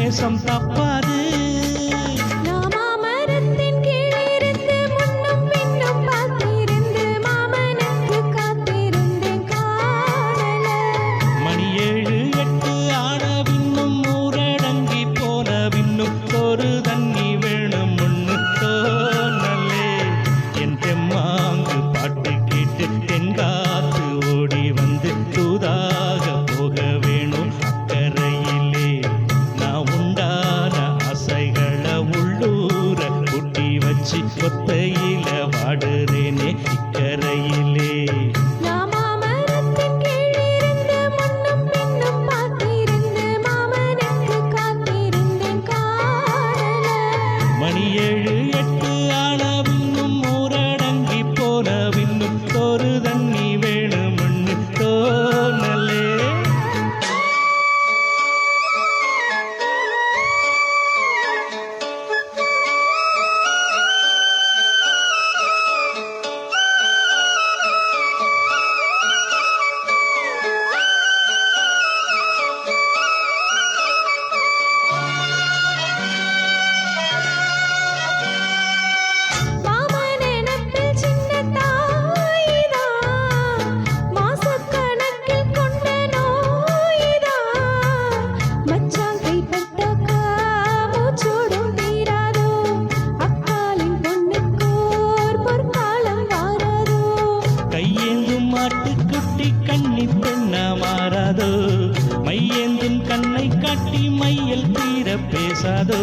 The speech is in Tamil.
நேசம் தப்பாது. மணி 7 8 ஆன பின்னும் ஊரடங்கி போன பின்னும் ஒரு தண்ணி வேணும் ஒண்ணு தோணலே. என் தெம்மாங்கு பாட்டு கேட்டு தென்காத்து ஓடி வந்து தூதாக போக வேணும் அக்கறையிலே. நான் உண்டான ஆசைகளை உள்ளூர கூட்டி வச்சு கொத்தையில வாடுறேனே இக்கரையிலே. மணி 7 8 ஆன பின்னும் ஊரடங்கி போன பின்னும் ஒரு தண்ணி வேணும்னு தோணலே. கையேந்தும் மாட்டுக்குட்டி கண்ணி பெண்ணா மாறாதோ, மையேந்தும் கண்ணை காட்டி மையல் தீர பேசாதோ.